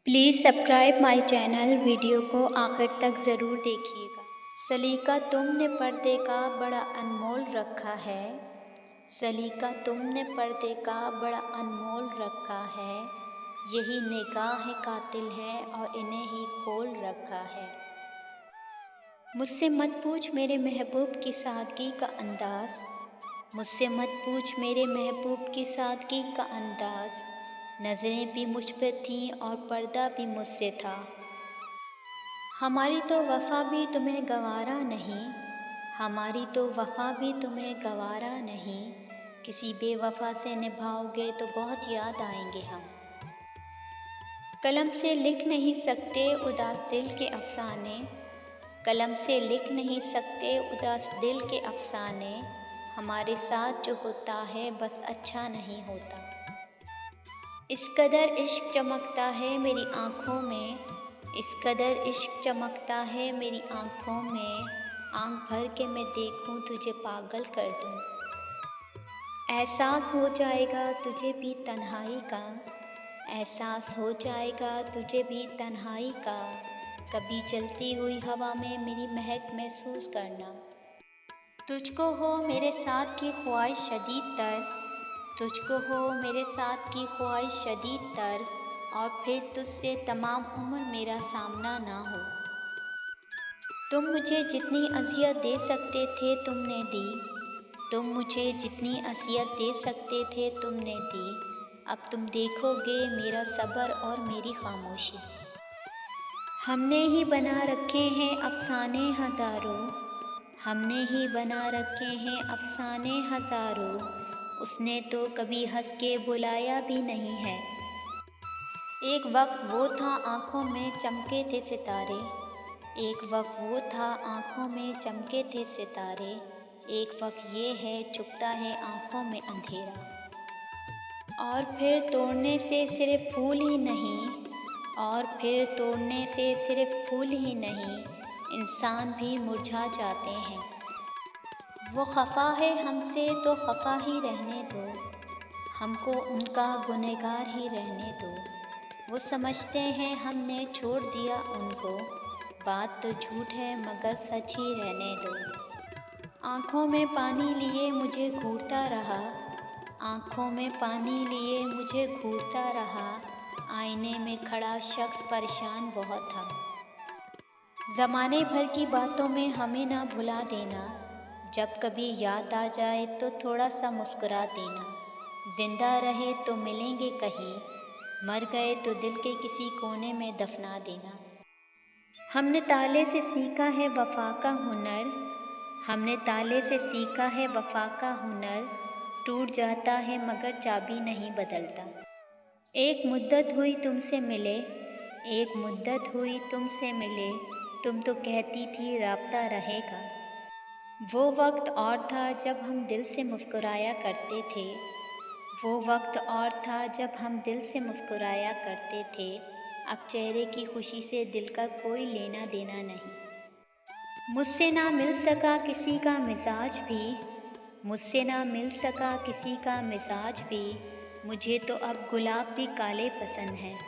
Please subscribe my channel. Video को आखिर तक ज़रूर देखिएगा। सलीका तुमने पर्दे का बड़ा अनमोल रखा है, सलीका तुमने पर्दे का बड़ा अनमोल रखा है। यही निगाह कातिल है और इन्हें ही खोल रखा है। मुझसे मत पूछ मेरे महबूब की सादगी का अंदाज़, मुझसे मत पूछ मेरे महबूब की सादगी का अंदाज़। नज़रें भी मुझ पे थीं और पर्दा भी मुझसे था। हमारी तो वफ़ा भी तुम्हें गवारा नहीं, हमारी तो वफ़ा भी तुम्हें गवारा नहीं। किसी बेवफ़ा से निभाओगे तो बहुत याद आएंगे हम। कलम से लिख नहीं सकते उदास दिल के अफ़साने, कलम से लिख नहीं सकते उदास दिल के अफ़साने। हमारे साथ जो होता है बस अच्छा नहीं होता। इस कदर इश्क चमकता है मेरी आँखों में, इस कदर इश्क चमकता है मेरी आँखों में। आँख भर के मैं देखूं तुझे पागल कर दूं। एहसास हो जाएगा तुझे भी तन्हाई का, एहसास हो जाएगा तुझे भी तन्हाई का। कभी चलती हुई हवा में मेरी महक महसूस करना। तुझको हो मेरे साथ की ख्वाहिश शदीद तर, तुझको हो मेरे साथ की ख्वाहिश शदीद तर। और फिर तुझसे तमाम उम्र मेरा सामना ना हो। तुम मुझे जितनी अज़ियत दे सकते थे तुमने दी, तुम मुझे जितनी अज़ियत दे सकते थे तुमने दी। अब तुम देखोगे मेरा सब्र और मेरी खामोशी। हमने ही बना रखे हैं अफ़साने हज़ारों, हमने ही बना रखे हैं अफ़साने हज़ारों। उसने तो कभी हंस के बुलाया भी नहीं है। एक वक्त वो था आँखों में चमके थे सितारे, एक वक्त वो था आँखों में चमके थे सितारे। एक वक्त ये है छुपता है आँखों में अंधेरा। और फिर तोड़ने से सिर्फ फूल ही नहीं, और फिर तोड़ने से सिर्फ फूल ही नहीं, इंसान भी मुरझा जाते हैं। वो खफा है हमसे तो खफा ही रहने दो, हमको उनका गुनहगार ही रहने दो। वो समझते हैं हमने छोड़ दिया उनको, बात तो झूठ है मगर सच ही रहने दो। आँखों में पानी लिए मुझे घूरता रहा, आँखों में पानी लिए मुझे घूरता रहा। आईने में खड़ा शख्स परेशान बहुत था। ज़माने भर की बातों में हमें ना भुला देना, जब कभी याद आ जाए तो थोड़ा सा मुस्कुरा देना। जिंदा रहे तो मिलेंगे कहीं, मर गए तो दिल के किसी कोने में दफना देना। हमने ताले से सीखा है वफ़ा का हुनर, हमने ताले से सीखा है वफ़ा का हुनर। टूट जाता है मगर चाबी नहीं बदलता। एक मुद्दत हुई तुमसे मिले, एक मुद्दत हुई तुमसे मिले, तुम तो कहती थी राब्ता रहेगा। वो वक्त और था जब हम दिल से मुस्कुराया करते थे, वो वक्त और था जब हम दिल से मुस्कुराया करते थे। अब चेहरे की खुशी से दिल का कोई लेना देना नहीं। मुझसे ना मिल सका किसी का मिजाज भी, मुझसे ना मिल सका किसी का मिजाज भी। मुझे तो अब गुलाब भी काले पसंद हैं।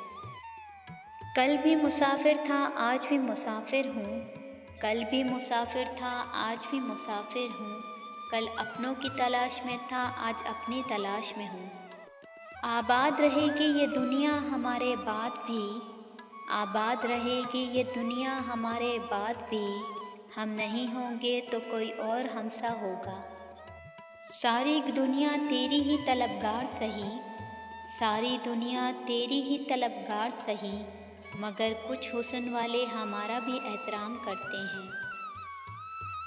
कल भी मुसाफिर था आज भी मुसाफिर हूँ, कल भी मुसाफिर था आज भी मुसाफिर हूँ। कल अपनों की तलाश में था आज अपनी तलाश में हूँ। आबाद रहेगी ये दुनिया हमारे बाद भी, आबाद रहेगी ये दुनिया हमारे बाद भी। हम नहीं होंगे तो कोई और हमसा होगा। सारी दुनिया तेरी ही तलबगार सही, सारी दुनिया तेरी ही तलबगार सही। मगर कुछ हुस्न वाले हमारा भी एहतराम करते हैं।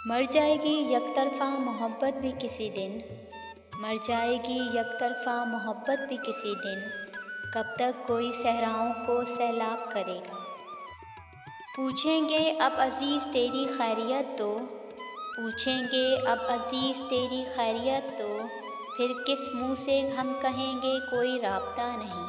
मर जाएगी यकतरफ़ा मोहब्बत भी किसी दिन, मर जाएगी यकतरफ़ा मोहब्बत भी किसी दिन। कब तक कोई सहराओं को सैलाब करेगा। पूछेंगे अब अज़ीज़ तेरी खैरियत तो, पूछेंगे अब अज़ीज़ तेरी खैरियत तो। फिर किस मुँह से हम कहेंगे कोई राब्ता नहीं।